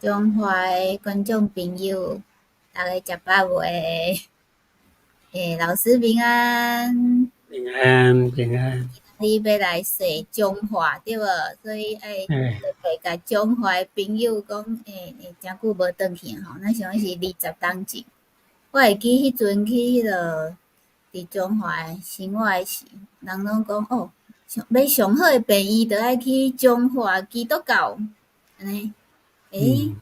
中华的观众朋友，大家食饱未？老师平安。平安平安，你要来说中华对无？所以哎特别甲中华的朋友讲，诚久无转去吼，咱想是20当前。我会记迄阵去伫中华的生活的时，人拢讲哦，要上好的病医，着爱去中华基督教安尼。诶，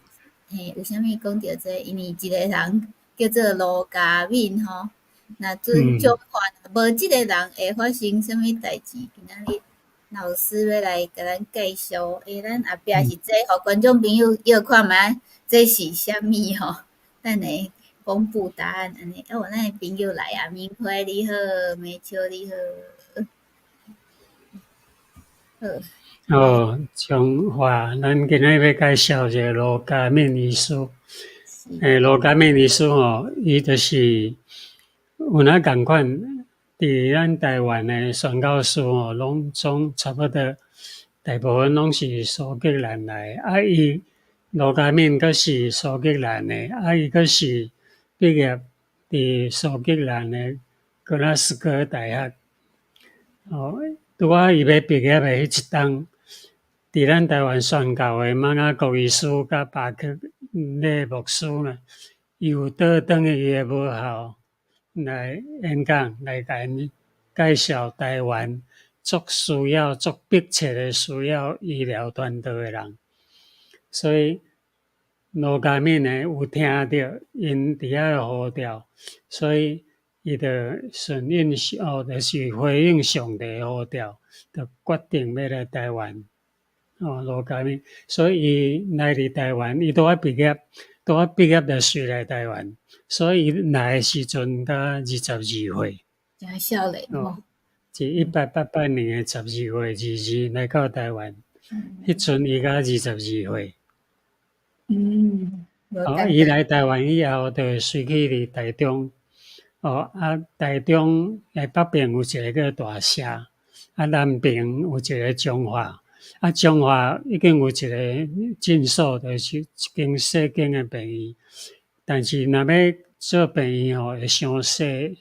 嗯为虾米讲到这？因为一个人叫做罗家敏吼，若准中嗯华无即个人会发生啥物代志？今仔日老师要来甲咱介绍，咱后壁嗯，是这，互观众朋友要看觅这是啥物吼？等下公布答案安尼。哦，咱的朋友来啊，明辉你好，美秋你好，好，中华，咱今日要介绍一个罗家敏医师。是，罗家敏医师伊就是有哪共款，伫咱台湾的宣教师拢总差不多，大部分拢是苏格兰来的。伊罗家敏阁是苏格兰的，伊阁是毕业伫苏格兰的格拉斯哥大学。拄仔伊要毕业诶迄一冬，伫咱台湾宣教诶马雅国医师甲巴克内牧师呢，伊有倒转去伊诶母校来演讲，来甲因介绍台湾足需要、足迫切诶需要医疗团队诶人，所以罗家敏呢有听着因伫遐诶呼召，所以伊就顺应就是回应上帝诶呼召，就决定要来台湾。罗家敏，所以伊来伫台湾，伊拄仔毕业，就随来台湾，所以伊来诶时阵才22岁。诚少年哦，吼，是1888年诶12月22来到台湾，迄阵伊才22岁。无简单，伊来台湾以后，就随去伫台中。台中北边有一个叫大社，南边有一个中华。中华已经有一个诊所，就是一间小间诶病院。但是若要做病院会伤细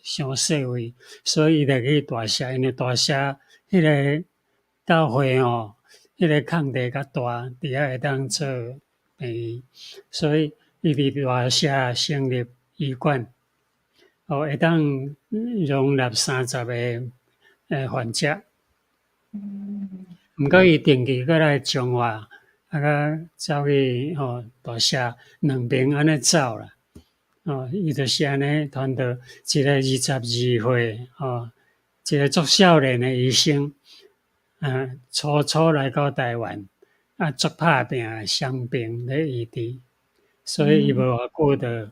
位，所以伊就去大社，因为大社迄个教会迄个空地较大，伫遐会当做病院，所以伊伫大社成立医馆。会当容纳30个患者。毋过伊定期过来中华，甲走去大社两边安尼走啦。伊就是安尼团到一个22岁一个足少年诶医生，初来到台湾，足拍拼伤病咧医治，所以伊无偌久着，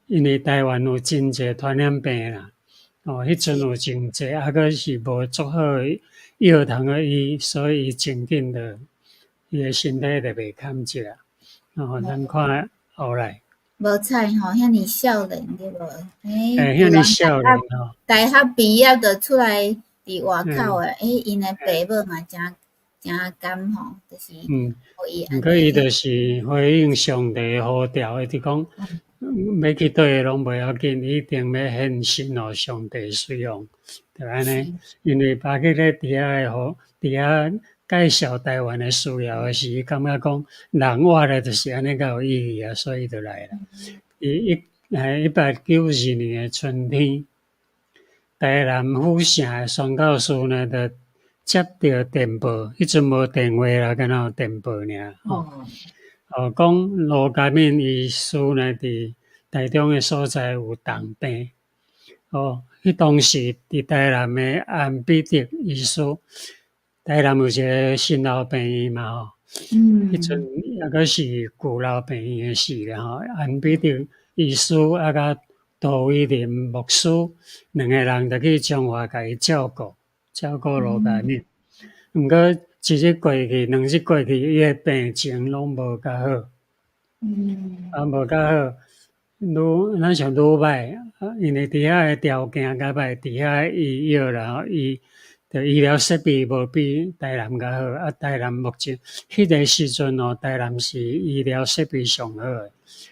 因为台湾有真济传染病啦。迄阵有真济，阁是无足好诶药通医，所以伊真紧着，伊诶身体着袂堪一啦。咱看后来，无彩吼，遐尼少年对无？有遐尼人少年大学毕业就出来伫外口嗯诶，因诶爸母嘛诚甘吼，就是嗯，互伊毋过伊安尼，就是回应上帝诶呼召，就是讲要去倒位拢袂要紧，一定要献身互上帝使用，就安尼。是因为巴克咧伫遐诶伫遐介绍台湾诶需要诶时，感觉讲人活咧就是安尼较有意义啊，所以就来啦。1892年诶春天，台南府城诶宣教师呢，就接到电报，迄阵无电话啦，敢若有电报尔哦，讲罗家敏医师呢，伫台中诶所在有重病。迄当时伫台南诶安必德医师，台南有一个新老病院嘛迄阵嗯，抑阁是旧老病院诶时咧安必德医师甲杜威廉牧师两个人就去中华甲伊照顾罗家敏。毋过一日过去，两日过去，伊诶病情拢无较好。无较好，咱想愈歹，因为伫遐诶条件较歹，伫遐医药啦，伊医疗设备无比台南较好，啊，台南目前迄个时阵哦，台南是医疗设备上好诶，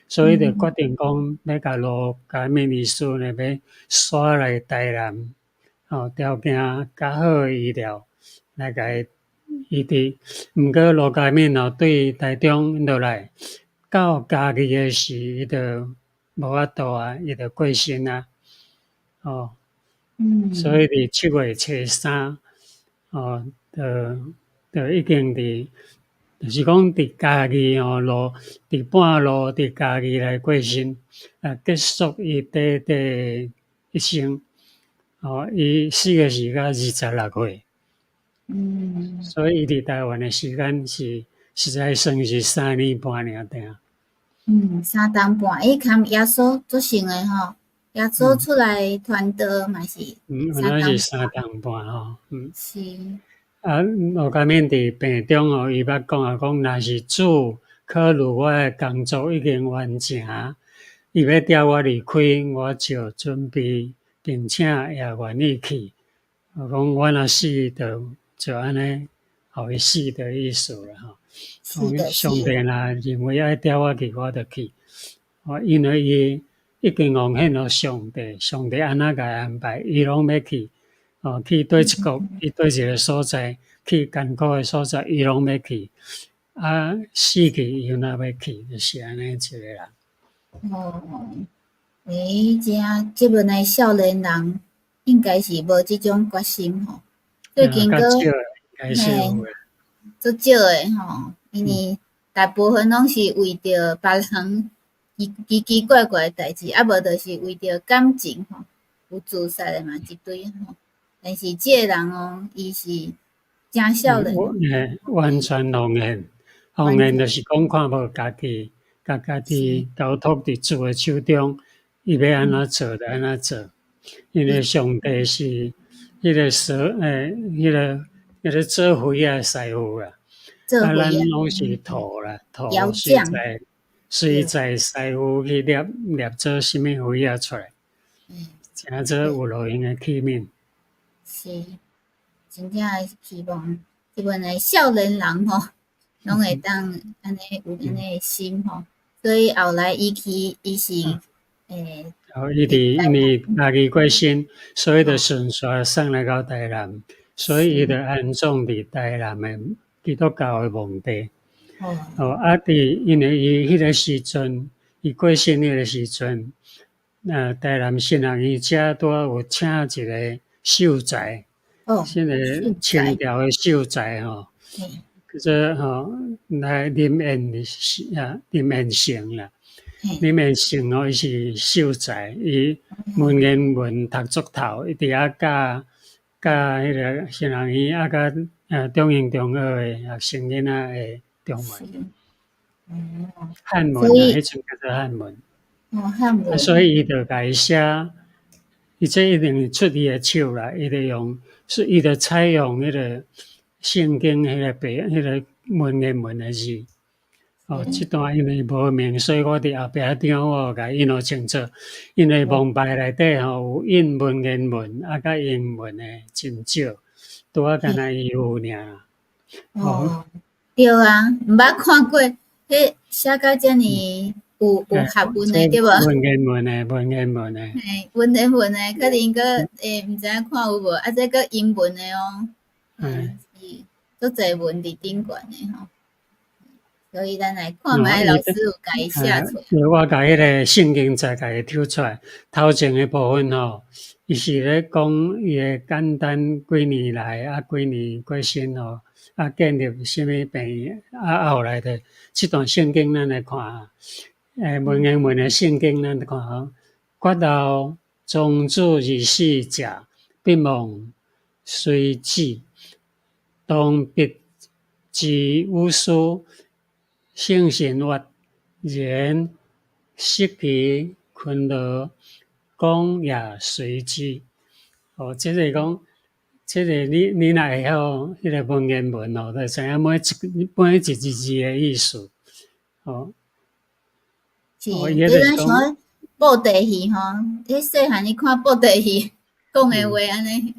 所以就决定讲要甲罗甲面医师呢要刷来台南，条件较好诶医疗来甲伊医治。毋过罗家面对台中落来到家己诶时，伊就无法度啊，伊就过身啊，所以伫7月初3，就已經就是講伫家己伫半路伫家己來過身，結束伊第一生。伊死嘅時間26歲，所以伊伫台灣嘅時間是實在算是3年半爾定。3冬半，伊含耶穌做成誒吼，耶穌出來傳道嘛是3冬半吼。是。羅家面佇病中伊捌講若是主考慮我誒工作已經完成，伊要調我離開，我就準備並且也願意去。講我若死就安尼，互伊死的意思啦吼。上帝若認為愛調我去，我就去。因為伊已經奉獻予上帝，上帝安怎甲伊安排，伊攏要去。去對一國，去對一個所在，去艱苦誒所在，伊攏要去。死去伊若要去，就是安尼一個人。即陣誒少年人應該是無即種決心吼。最近個足少誒吼，因為大部分攏是為着別人奇奇怪怪誒代志，無就是為着感情吼，有自殺誒嘛一堆吼。但是即個人伊是正少年，完全奉獻，就是講看無家己，甲家己交託佇主誒手中，伊要安怎做就安怎做。因為上帝是迄個做灰啊師傅啦，咱攏是土啦，土隨在師傅去捏做啥物灰啊出來，誠做有路用誒器皿。是。真正誒希望，即陣誒少年人吼，攏會當安尼有安尼誒心吼，所以後來伊是伊佇因為家己過身，所以就順續送來到台南，所以伊就安葬佇台南誒基督教誒墓地。因為伊迄個時陣，伊過身迄個時陣，台南新學院遮拄有請一個秀才。現在清朝嘅秀才吼，叫做來林彦成啦。林彦成伊是秀才，伊文言文讀足透，伊佇教迄個新學院甲中英中學嘅學生囡仔嘅中文，漢文啊，迄陣叫做漢文。漢文。所以伊就甲伊寫，伊這一定出伊嘅手啦，伊就用。是伊就採用迄個聖經迄個文言文誒字，即段因為無明，所以我佇後壁張我甲印好清楚。因為蒙牌內底有印文言文，甲英文誒真少，拄啊干那伊有爾。對啊，毋捌看過，迄寫甲遮爾有學文誒對無？文言文誒。文言文誒，可能個毋知影看有無？這個英文誒哦，是足濟文佇頂懸誒吼。所以咱來看覓老師有甲伊寫出來。我甲迄個聖經再甲伊抽出來，頭前誒部分吼，伊是咧講伊誒簡單幾年來幾年過身吼，建立啥物病，後來的即段聖經咱來看。文言文嘅聖經咱看吼，決道宗主而死者，必蒙隨子，當必之無數，聖神活然失其困勞，講也隨之。即個講，即個你若會曉迄個文言文就知影每一字嘅意思。是，你咱像布袋戲吼，迄細漢你看布袋戲講誒話安尼。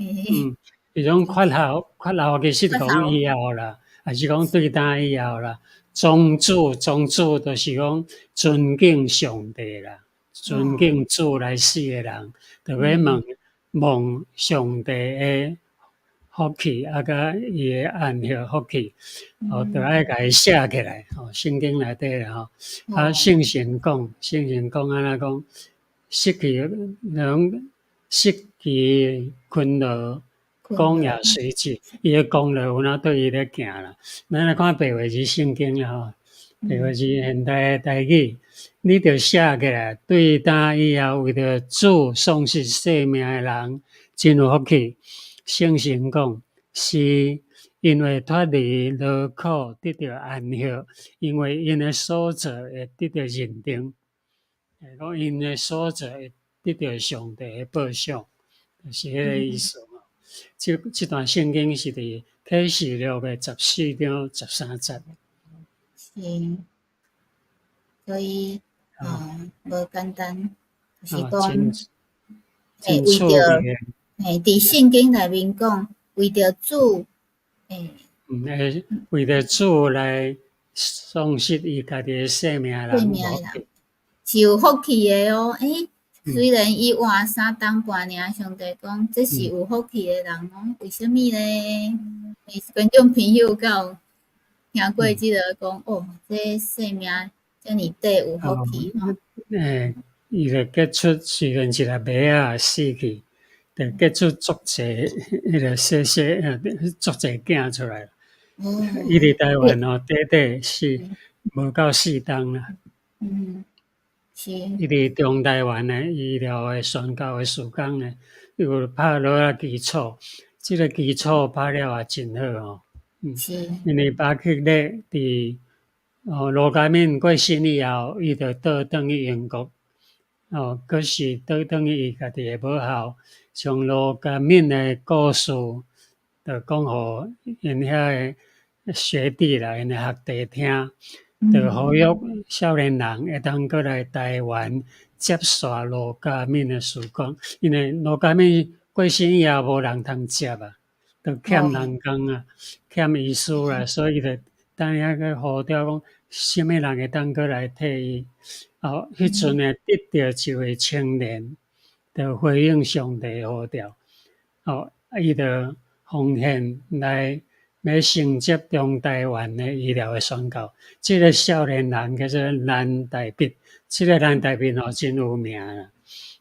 迄种括号其实讲骨头，以后啦，还是讲对待以后啦。宗主就是讲尊敬上帝啦，尊哦，敬主来死诶人，着要嗯问上帝诶福气，甲伊诶安息福气，着爱嗯，甲伊写起来，圣经内底啦，哦，圣贤讲安怎讲，失去困劳，功也困了，随之，伊诶功劳有哪对伊咧行啦？咱来看白话字圣经啦，白话嗯字现代诶台语，你着写起来，对待以后为着主丧失性命诶人，真有福气。圣贤讲，是因为脱离劳苦，得到安息，因为因诶所做会得到认定，讲因诶所做会得到上帝诶报赏，就是迄个意嗯，思嘛。即段圣经是伫启示录诶14章13节，是，所以，啊无简单，就是啊，真讲，真为着，趣味诶，伫圣经内面讲，为着主，诶，为着主来丧失伊家己诶性命诶性人无去，命诶人是有福气诶哦。嗯虽然伊换三当半尔，上帝讲这是嗯，有福气诶人哦。为什么呢？观众朋友敢有听过嗯，即个讲哦，这性命遮尔短有福哦，气吼？伊着结出虽然一粒麦仔死去，着结出足济迄个足济囝出来。伊哦，伫台对，湾短是无到4冬啦。嗯，是，伊伫中台湾诶医疗诶宣教诶时间诶，有拍落啊基础，即个基础拍了也真好哦。是，因为巴克勒伫罗家敏过身以后，伊就倒转去英国，可是倒转去伊家己诶母校，从罗家敏诶故事，就讲互因遐诶学弟啦，因诶学弟听。就呼嗯，吁少年人会当过来台湾接受罗家敏的时光，因为罗家敏过身以后无人通接啊，就欠哦，人工啊，欠医师啦，所以就当遐个呼召讲，什么人会当过来替伊？迄阵诶得到一位青年，就回应上帝的呼召。伊就奉献来要承接中台湾的医疗的宣告。这个少年人叫做蓝大弼，这个蓝大弼真有名啦，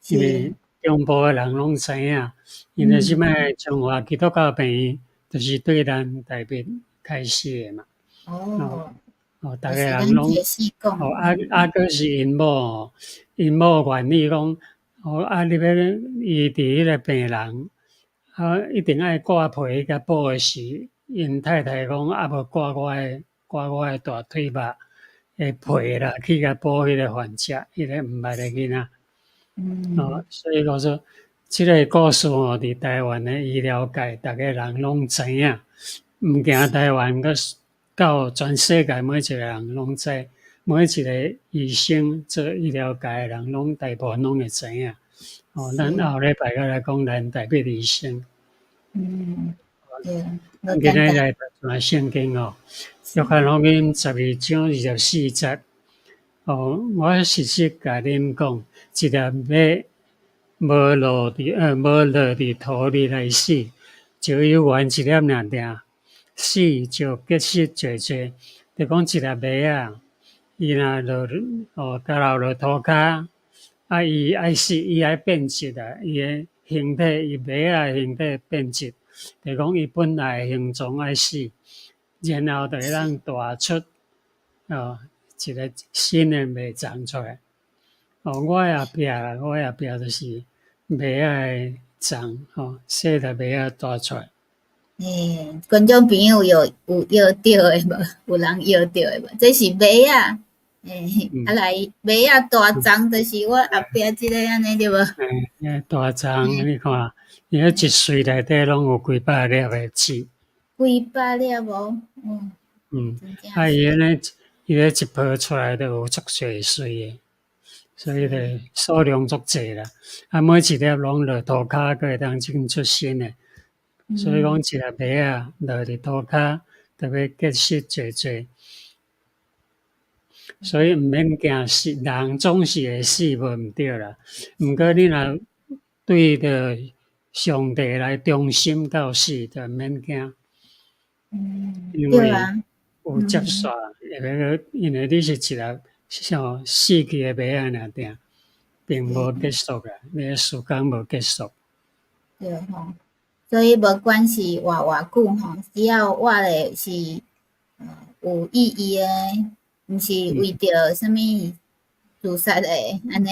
因是，为中部的人拢知影，因为即嗯，摆中华基督教病院就是对蓝大弼开始的嘛。哦哦，逐个就是人拢咱开始讲，佫是因某，因某愿意讲，你要医治迄个病人。一定爱割皮甲补诶时，因太太讲无割我诶大腿肉诶皮啦，去甲补迄个患者，迄个毋捌诶囡仔。嗯，所以讲说，即个故事伫台湾诶医疗界，逐个人拢知影。毋惊台湾，到全世界每一个人拢知，每一个医生做医疗界诶人，大部分拢会知影。咱是，后礼拜再来讲咱台北医生。嗯，对，无咱今简单，日来读一段圣经约是，翰福音12章24节。我实实甲恁讲，一粒麦无落伫土里来死，就有原一粒尔定，死就结实侪侪。就讲一粒麦啊，伊若甲落土骹，伊爱死，伊爱变质啊，伊诶形体，伊麦啊形体变质。就讲伊本来诶形状爱死，然后就会当大出一个新诶麦长出来。我也壁啦，我也壁就是麦仔诶长，细粒麦仔大出来。观众朋友有摇着诶无？有人摇着诶无？这是麦仔，嗯，来麦仔大丛，就是我后壁即个安尼对无？大丛你看，伊迄一穗内底拢有几百粒诶籽。几百粒无？真正伊是，安尼一抱出来都有足侪穗诶。所以是，咧数量足济啦，每一粒拢落涂骹，佫会当种出新诶，所以讲嗯，一粒麦仔落伫涂骹，特别结实济济，所以毋免惊死，人总是会死，无毋对啦。毋过你若对着上帝来忠心到死，就毋免惊，因为对啊，有接嗯，煞，因为你是一粒像死去的麦仔尔定，并无是，结束啦，你的时间无结束。对吼。所以无管是偌久吼，只要活诶是有意义诶，毋是嗯为着啥物自杀诶，安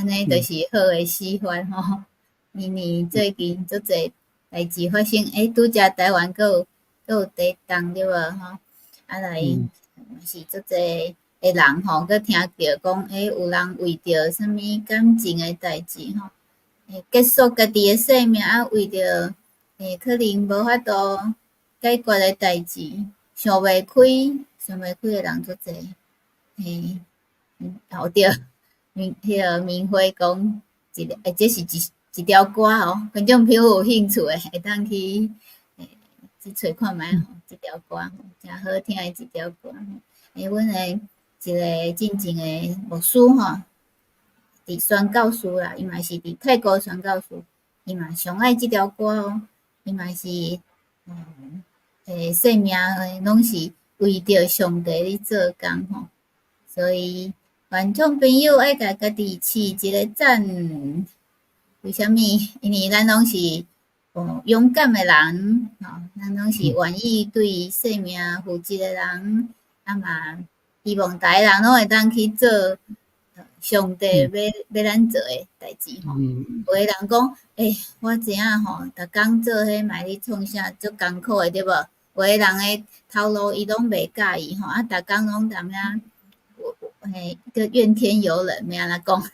尼就是好诶示范吼。因为最近足侪代志发生，拄则台湾佫有地动对无吼，啊来嗯是足侪诶人吼，佫听着讲，有人为着啥物感情诶代志吼，结束家己诶生命，啊为着可能无法度解决诶代志，想袂开，想袂开诶人足侪，嘿。后着迄个明辉讲这是一条歌吼，观众朋友有兴趣诶，会当去去找看觅吼，即条歌吼，诚好听诶一条歌。阮诶一个真正诶牧师吼，伫宣教士啦，伊嘛是伫泰国宣教士，伊嘛上爱即条歌哦，伊嘛是生命拢是为着上帝咧做工吼。所以，观众朋友爱甲家己试一个赞。为虾米？因为咱拢是勇敢诶人，吼，咱拢是嗯愿意对生命负责诶人，啊嘛，希望逐个人拢会当去做上帝嗯要咱做诶代志吼。嗯有诶人讲，我知影吼，逐工做迄卖咧创啥足艰苦诶，对无？有诶人诶头路伊拢袂介意吼，啊，逐工拢踮遐，个怨天尤人，要安怎讲？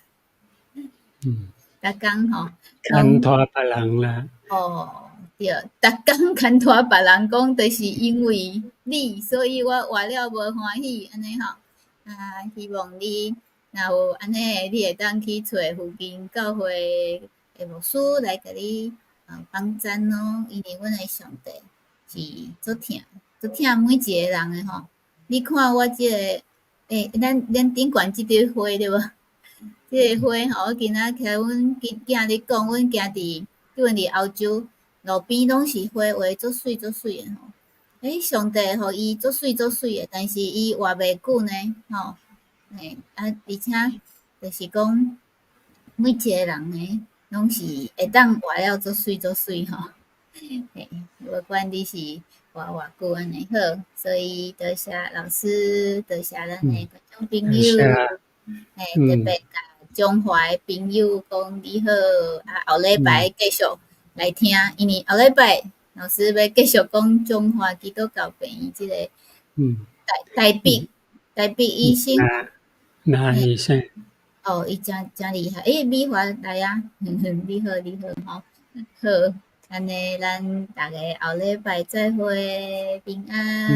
嗯，逐工吼，拢牵拖别人啦，哦，对，逐工牵拖别人讲，就是因为你，所以我活了无欢喜，安尼吼。啊，希望你若有安尼诶，你会当去找附近教会诶牧师来甲你帮赞咯，因为阮诶上帝是足疼每一个人诶吼。你看我即个咱顶悬即朵花对无？即个花吼，我今仔听阮囝咧讲，阮囝伫伫澳洲路边拢是花，画足水足水诶吼。上帝互伊足水足水诶，但是伊活袂久呢，吼。而且就是讲，每一个人呢，拢是会当活了足水足水吼。无管你是偌久安尼好，所以多谢老师，多谢咱诶嗯，观众朋感谢，友，特嗯别甲中华诶朋友讲你好，啊后礼嗯拜继续来听，因为后礼拜老师要继续讲中华基督教病院即个嗯台北嗯医生，那医生，哦，伊真厉害，美华来啊，你好吼，好，安尼咱逐个后礼拜再会，平嗯。安。